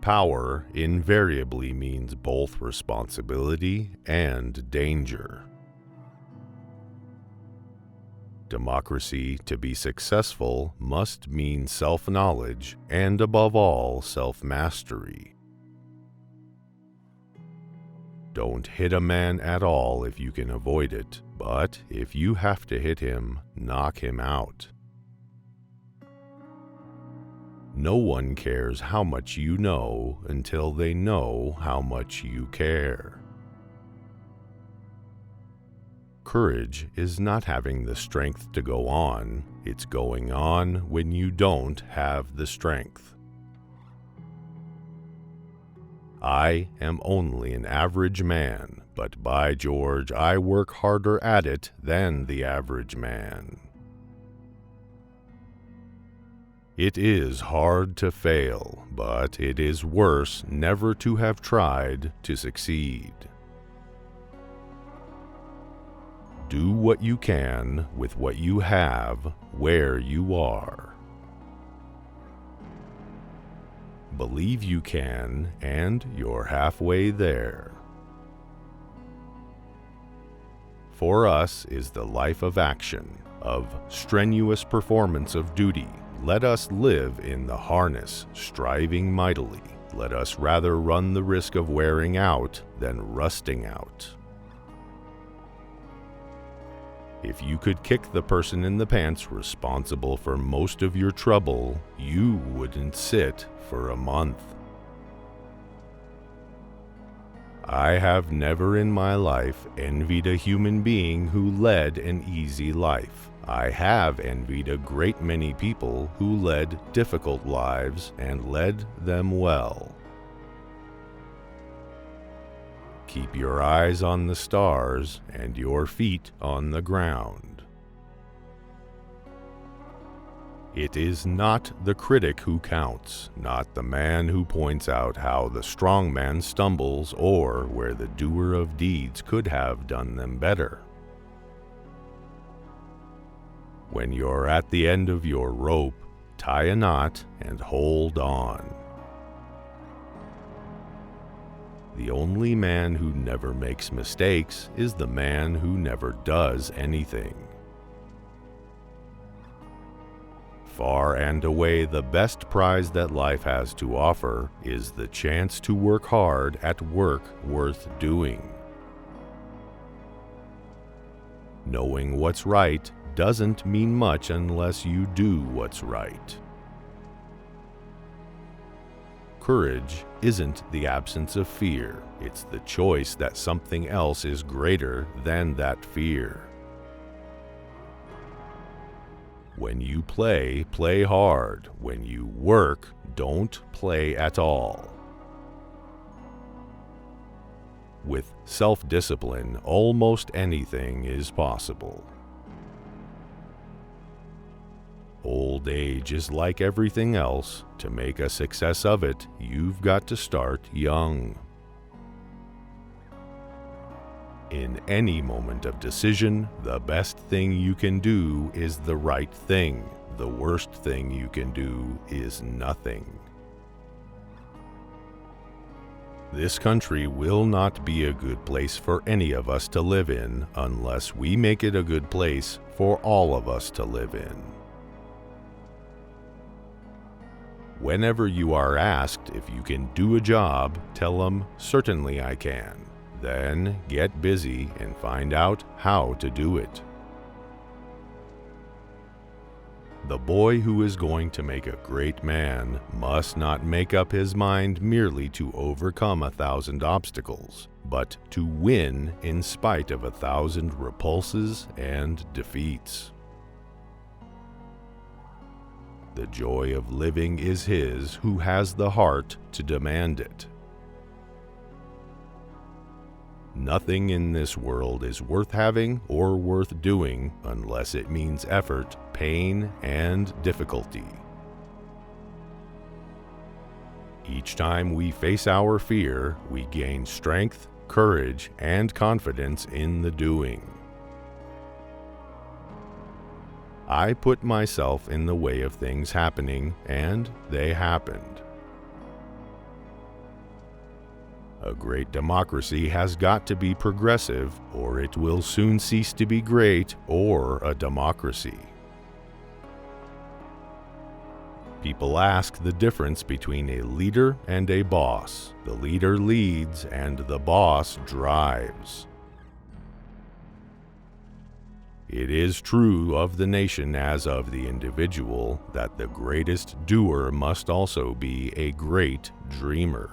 Power invariably means both responsibility and danger. Democracy, to be successful, must mean self-knowledge and, above all, self-mastery. Don't hit a man at all if you can avoid it, but if you have to hit him, knock him out. No one cares how much you know until they know how much you care. Courage is not having the strength to go on, it's going on when you don't have the strength. I am only an average man, but by George, I work harder at it than the average man. It is hard to fail, but it is worse never to have tried to succeed. Do what you can with what you have where you are. Believe you can, and you're halfway there. For us is the life of action, of strenuous performance of duty. Let us live in the harness, striving mightily. Let us rather run the risk of wearing out than rusting out. If you could kick the person in the pants responsible for most of your trouble, you wouldn't sit for a month. I have never in my life envied a human being who led an easy life. I have envied a great many people who led difficult lives and led them well. Keep your eyes on the stars and your feet on the ground. It is not the critic who counts, not the man who points out how the strong man stumbles or where the doer of deeds could have done them better. When you're at the end of your rope, tie a knot and hold on. The only man who never makes mistakes is the man who never does anything. Far and away the best prize that life has to offer is the chance to work hard at work worth doing. Knowing what's right doesn't mean much unless you do what's right. Courage isn't the absence of fear, it's the choice that something else is greater than that fear. When you play, play hard. When you work, don't play at all. With self-discipline, almost anything is possible. Old age is like everything else. To make a success of it, you've got to start young. In any moment of decision, the best thing you can do is the right thing. The worst thing you can do is nothing. This country will not be a good place for any of us to live in unless we make it a good place for all of us to live in. Whenever you are asked if you can do a job, tell them, "Certainly I can." Then get busy and find out how to do it. The boy who is going to make a great man must not make up his mind merely to overcome 1,000 obstacles, but to win in spite of 1,000 repulses and defeats. The joy of living is his who has the heart to demand it. Nothing in this world is worth having or worth doing unless it means effort, pain, and difficulty. Each time we face our fear, we gain strength, courage, and confidence in the doing. I put myself in the way of things happening, and they happened. A great democracy has got to be progressive, or it will soon cease to be great or a democracy. People ask the difference between a leader and a boss. The leader leads and the boss drives. It is true of the nation as of the individual that the greatest doer must also be a great dreamer.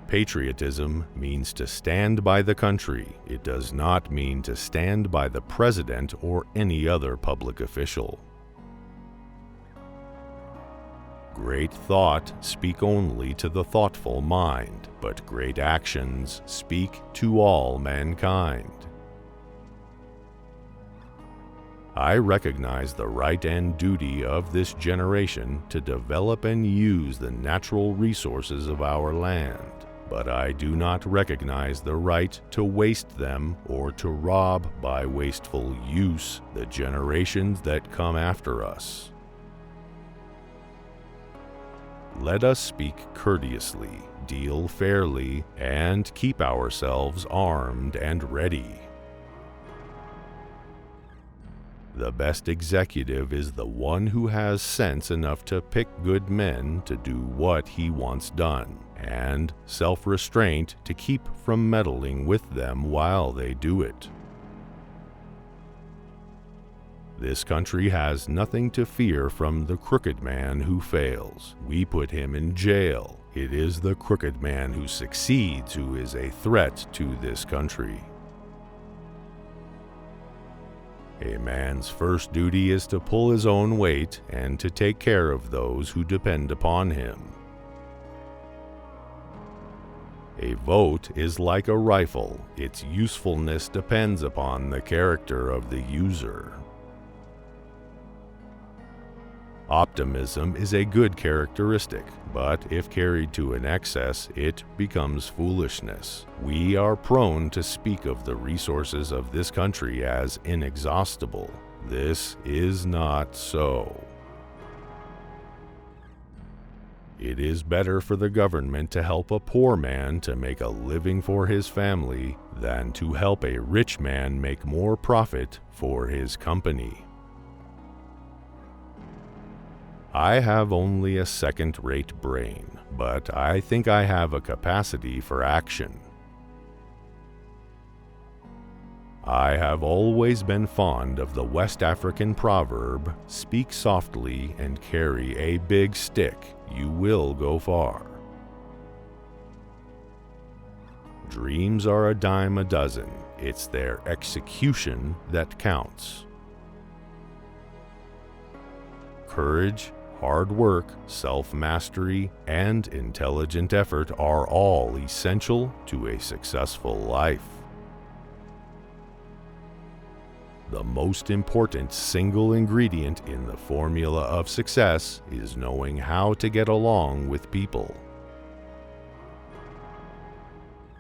Patriotism means to stand by the country. It does not mean to stand by the president or any other public official. Great thought speak only to the thoughtful mind, but great actions speak to all mankind. I recognize the right and duty of this generation to develop and use the natural resources of our land, but I do not recognize the right to waste them or to rob by wasteful use the generations that come after us. Let us speak courteously, deal fairly, and keep ourselves armed and ready. The best executive is the one who has sense enough to pick good men to do what he wants done, and self-restraint to keep from meddling with them while they do it. This country has nothing to fear from the crooked man who fails. We put him in jail. It is the crooked man who succeeds who is a threat to this country. A man's first duty is to pull his own weight and to take care of those who depend upon him. A vote is like a rifle. Its usefulness depends upon the character of the user. Optimism is a good characteristic, but if carried to an excess, it becomes foolishness. We are prone to speak of the resources of this country as inexhaustible. This is not so. It is better for the government to help a poor man to make a living for his family than to help a rich man make more profit for his company. I have only a second-rate brain, but I think I have a capacity for action. I have always been fond of the West African proverb, "Speak softly and carry a big stick, you will go far." Dreams are a dime a dozen. It's their execution that counts. Courage, hard work, self-mastery, and intelligent effort are all essential to a successful life. The most important single ingredient in the formula of success is knowing how to get along with people.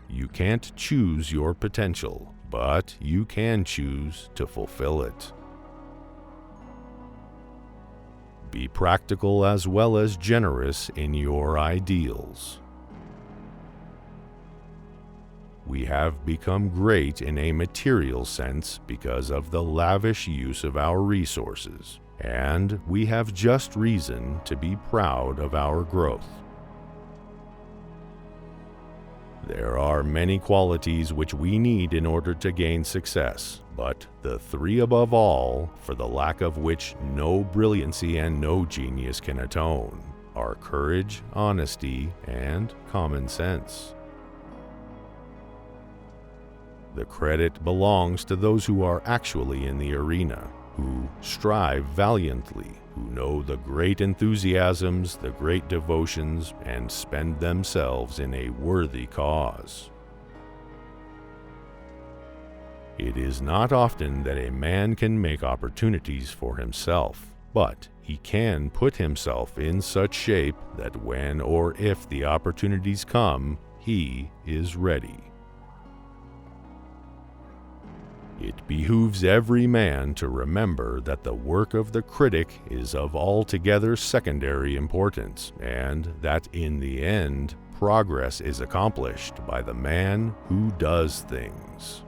You can't choose your potential, but you can choose to fulfill it. Be practical as well as generous in your ideals. We have become great in a material sense because of the lavish use of our resources, and we have just reason to be proud of our growth. There are many qualities which we need in order to gain success, but the three above all, for the lack of which no brilliancy and no genius can atone, are courage, honesty, and common sense. The credit belongs to those who are actually in the arena, who strive valiantly, who know the great enthusiasms, the great devotions, and spend themselves in a worthy cause. It is not often that a man can make opportunities for himself, but he can put himself in such shape that when or if the opportunities come, he is ready. It behooves every man to remember that the work of the critic is of altogether secondary importance, and that in the end, progress is accomplished by the man who does things.